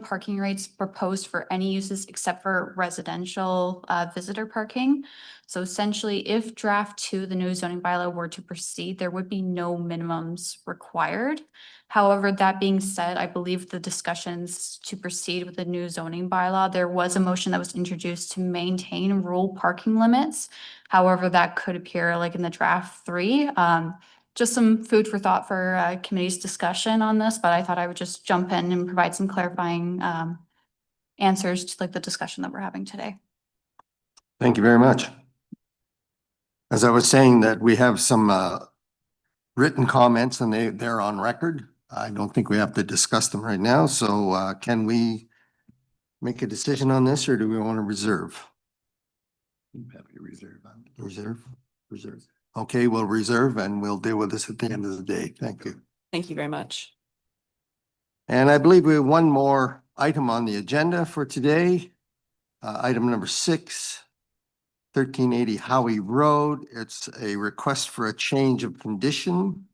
parking rates proposed for any uses except for residential visitor parking. So essentially, if draft 2, the new zoning bylaw, were to proceed, there would be no minimums required. However, that being said, I believe the discussions to proceed with the new zoning bylaw, there was a motion that was introduced to maintain rural parking limits. However, that could appear like in the draft 3. Just some food for thought for committee's discussion on this, but I thought I would just jump in and provide some clarifying answers to like the discussion that we're having today. Thank you very much. As I was saying, that we have some written comments and they're on record. I don't think we have to discuss them right now. So can we make a decision on this or do we want to reserve? I'm happy to reserve. Reserve? Reserve. Okay, we'll reserve and we'll deal with this at the end of the day. Thank you. Thank you very much. And I believe we have one more item on the agenda for today. Item number 6, 1380 Howie Road. It's a request for a change of condition.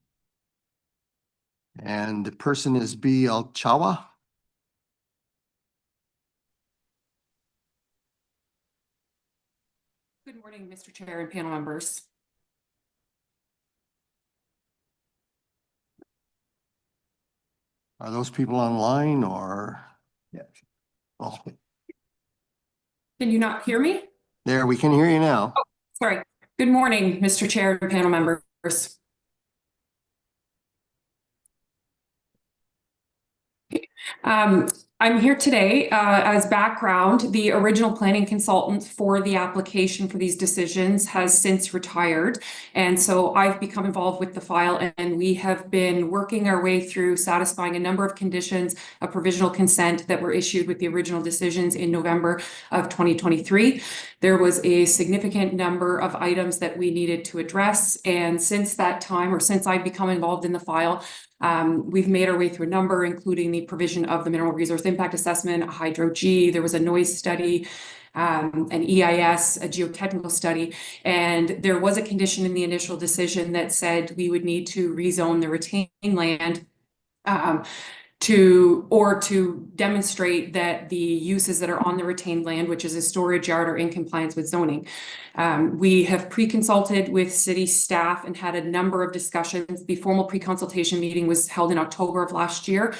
And the person is B. Alchawa. Good morning, Mr. Chair and panel members. Are those people online or? Yeah. Oh, Can you not hear me? there, we can hear you now. Oh, sorry. Good morning, Mr. Chair and panel members. I'm here today as background. The original planning consultant for the application for these decisions has since retired. And so I've become involved with the file, and we have been working our way through satisfying a number of conditions of provisional consent that were issued with the original decisions in November of 2023. There was a significant number of items that we needed to address. And since that time, or since I've become involved in the file, we've made our way through a number, including the provision of the mineral resource impact assessment, a hydro G, there was a noise study, an EIS, a geotechnical study, and there was a condition in the initial decision that said we would need to rezone the retained land to demonstrate that the uses that are on the retained land, which is a storage yard, are in compliance with zoning. We have pre-consulted with city staff and had a number of discussions. The formal pre-consultation meeting was held in October of last year.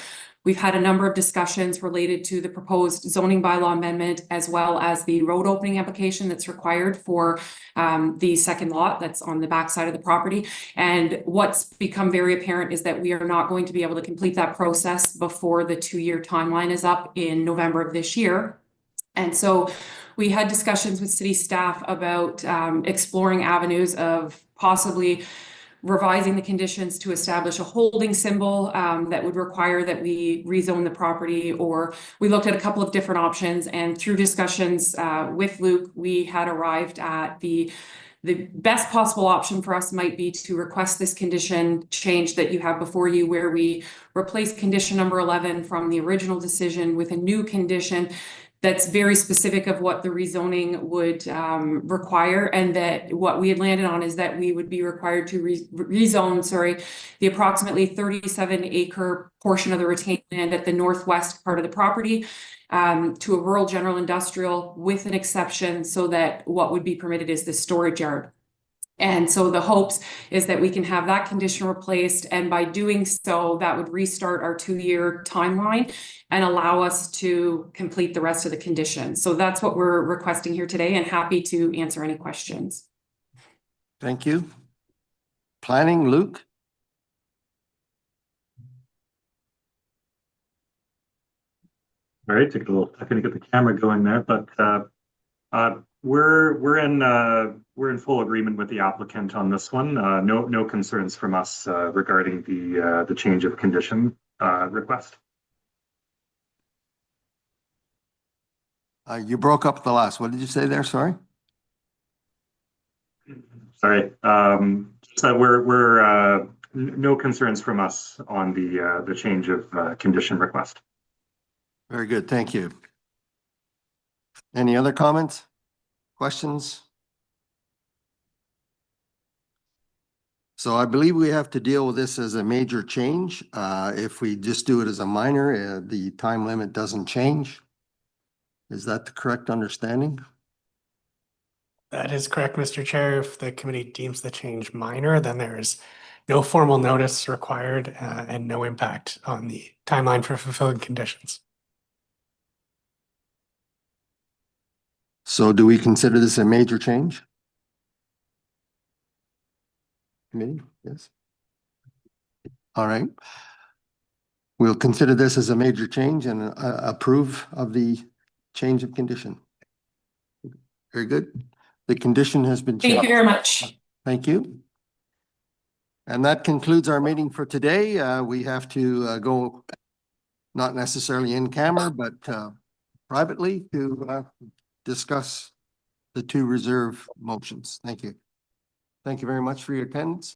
We've had a number of discussions related to the proposed zoning bylaw amendment, as well as the road opening application that's required for the second lot that's on the back side of the property. And what's become very apparent is that we are not going to be able to complete that process before the 2-year timeline is up in November of this year. And so we had discussions with city staff about exploring avenues of possibly revising the conditions to establish a holding symbol that would require that we rezone the property, or we looked at a couple of different options, and through discussions with Luke, we had arrived at the best possible option for us might be to request this condition change that you have before you, where we replace condition number 11 from the original decision with a new condition that's very specific of what the rezoning would require, and that what we had landed on is that we would be required to rezone, the approximately 37-acre portion of the retained land at the northwest part of the property to a rural general industrial, with an exception so that what would be permitted is the storage yard. And so the hopes is that we can have that condition replaced, and by doing so, that would restart our 2-year timeline and allow us to complete the rest of the conditions. So that's what we're requesting here today, and happy to answer any questions. Thank you. Planning, Luke? All right, take a little second to get the camera going there, but we're in full agreement with the applicant on this one. No concerns from us regarding the change of condition request. You broke up the last. What did you say there? Sorry. Sorry. So we're no concerns from us on the change of condition request. Very good. Thank you. Any other comments? Questions? So I believe we have to deal with this as a major change. If we just do it as a minor, the time limit doesn't change. Is that the correct understanding? That is correct, Mr. Chair. If the committee deems the change minor, then there is no formal notice required and no impact on the timeline for fulfilling conditions. So do we consider this a major change? Committee, yes. All right. We'll consider this as a major change and approve of the change of condition. Very good. The condition has been changed. Thank you very much. Thank you. And that concludes our meeting for today. We have to go, not necessarily in camera, but privately to discuss the 2 reserve motions. Thank you. Thank you very much for your attendance.